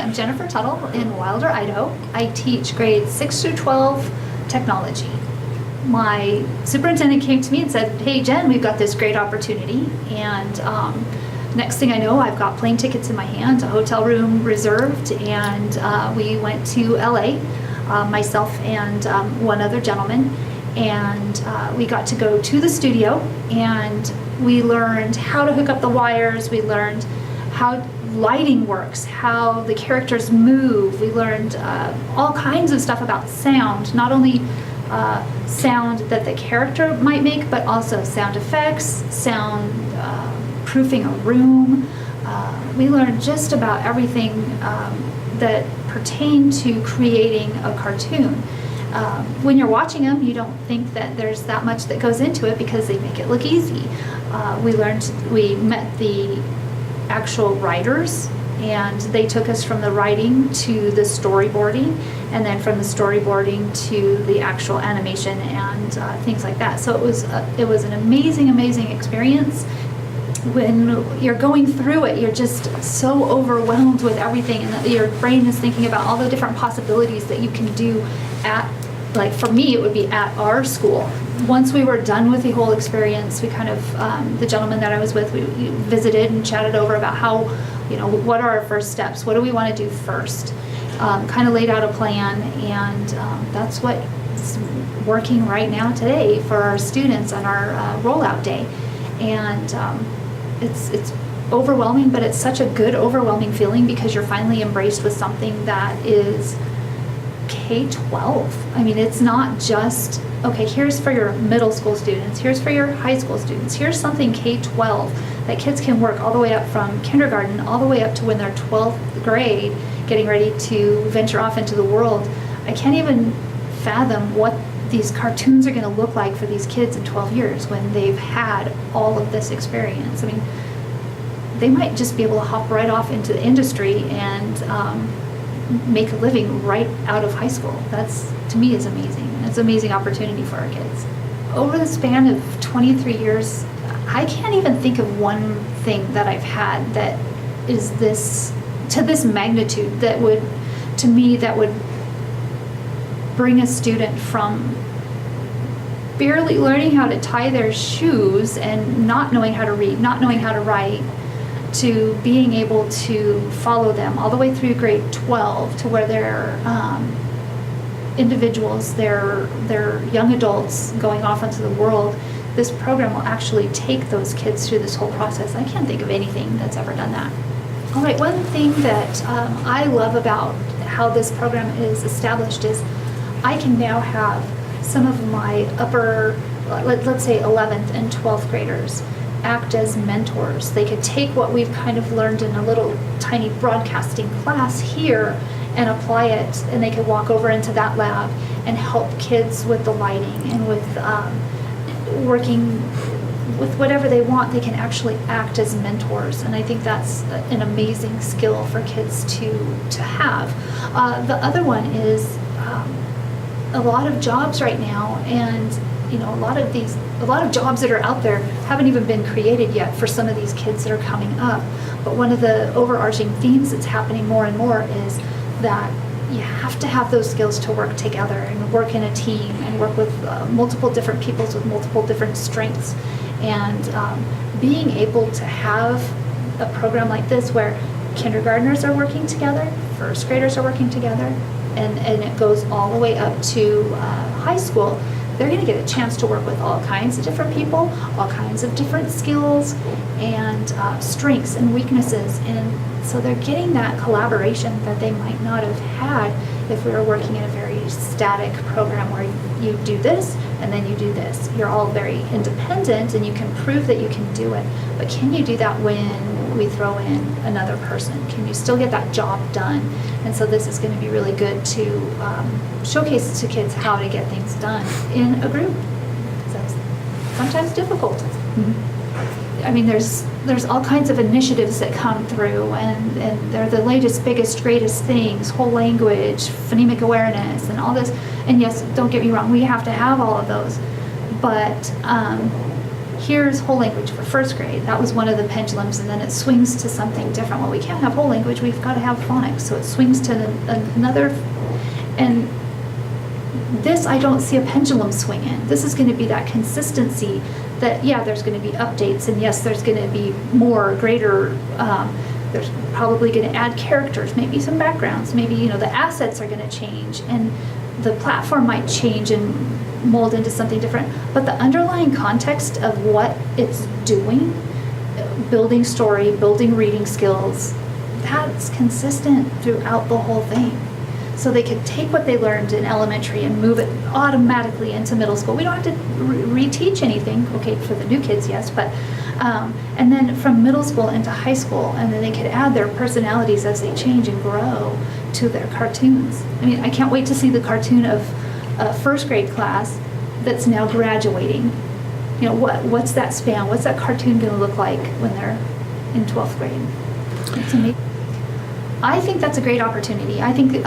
am Jennifer Tuttle in Wilder, Idaho. I teach grades 6 through 12 technology. My superintendent came to me and said, hey Jen, we've got this great opportunity, and next thing I know, I've got plane tickets in my hand, a hotel room reserved, and we went to LA, myself and one other gentleman, and we got to go to the studio, and we learned how to hook up the wires, we learned how lighting works, how the characters move, we learned all kinds of stuff about sound, not only sound that the character might make, but also sound effects, sound proofing a room. We learned just about everything that pertained to creating a cartoon. When you're watching them, you don't think that there's that much that goes into it because they make it look easy. We met the actual writers, and they took us from the writing to the storyboarding, and then from the storyboarding to the actual animation and things like that. So it was an amazing experience. When you're going through it, you're just so overwhelmed with everything, and your brain is thinking about all the different possibilities that you can do at, like for me, it would be at our school. Once we were done with the whole experience, we kind of, the gentleman that I was with, we visited and chatted over about how, what are our first steps? What do we want to do first? Kind of laid out a plan, and that's what's working right now today for our students on our rollout day. And it's overwhelming, but it's such a good overwhelming feeling because you're finally embraced with something that is K-12. I mean, it's not just, okay, here's for your middle school students, here's for your high school students, here's something K-12 that kids can work all the way up from kindergarten all the way up to when they're 12th grade, getting ready to venture off into the world. I can't even fathom what these cartoons are going to look like for these kids in 12 years when they've had all of this experience. I mean, they might just be able to hop right off into the industry and make a living right out of high school. That's, to me, is amazing. It's an amazing opportunity for our kids. Over the span of 23 years, I can't even think of one thing that I've had that is to this magnitude that would, to me, that would bring a student from barely learning how to tie their shoes and not knowing how to read, not knowing how to write, to being able to follow them all the way through grade 12 to where they're individuals, they're young adults going off into the world. This program will actually take those kids through this whole process. I can't think of anything that's ever done that. All right, one thing that I love about how this program is established is I can now have some of my upper, let's say 11th and 12th graders act as mentors. They could take what we've kind of learned in a little tiny broadcasting class here and apply it, and they could walk over into that lab and help kids with the lighting and with working with whatever they want. They can actually act as mentors, and I think that's an amazing skill for kids to have. The other one is a lot of jobs right now, and a lot of jobs that are out there haven't even been created yet for some of these kids that are coming up. But one of the overarching themes that's happening more and more is that you have to have those skills to work together and work in a team and work with multiple different peoples with multiple different strengths. And being able to have a program like this where kindergartners are working together, first graders are working together, and it goes all the way up to high school, they're going to get a chance to work with all kinds of different people, all kinds of different skills and strengths and weaknesses. And so they're getting that collaboration that they might not have had if we were working in a very static program where you do this and then you do this. You're all very independent and you can prove that you can do it. But can you do that when we throw in another person? Can you still get that job done? And so this is going to be really good to showcase to kids how to get things done in a group. That's sometimes difficult. Mm-hmm. I mean, there's all kinds of initiatives that come through, and they're the latest, biggest, greatest things, whole language, phonemic awareness, and all this. And yes, don't get me wrong, we have to have all of those. But here's whole language for first grade. That was one of the pendulums, and then it swings to something different. Well, we can't have whole language, we've got to have phonics. So it swings to another, and this I don't see a pendulum swing in. This is going to be that consistency that, yeah, there's going to be updates, and yes, there's going to be more, greater, there's probably going to add characters, maybe some backgrounds, maybe, you know, the assets are going to change, and the platform might change and mold into something different, but the underlying context of what it's doing, building story, building reading skills, that's consistent throughout the whole thing. So they could take what they learned in elementary and move it automatically into middle school. We don't have to reteach anything, okay, for the new kids, yes, but, and then from middle school into high school, and then they could add their personalities as they change and grow to their cartoons. I mean, I can't wait to see the cartoon of a first grade class that's now graduating. You know, what's that span? What's that cartoon going to look like when they're in 12th grade? It's amazing. I think that's a great opportunity. I think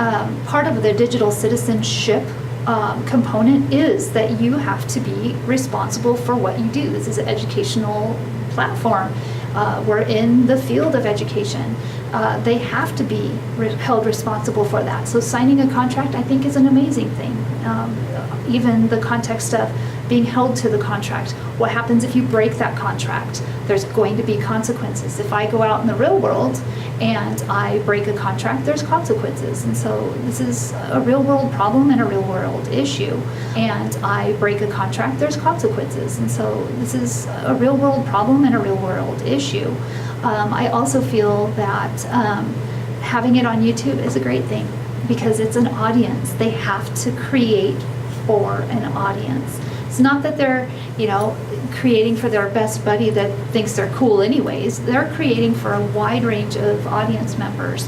part of the digital citizenship component is that you have to be responsible for what you do. This is an educational platform. We're in the field of education. They have to be held responsible for that. So signing a contract, I think, is an amazing thing. Even the context of being held to the contract. What happens if you break that contract? There's going to be consequences. If I go out in the real world and I break a contract, there's consequences. And so this is a real world problem and a real world issue. And I break a contract, there's consequences. And so this is a real world problem and a real world issue. I also feel that having it on YouTube is a great thing because it's an audience. They have to create for an audience. It's not that they're, you know, creating for their best buddy that thinks they're cool anyways. They're creating for a wide range of audience members.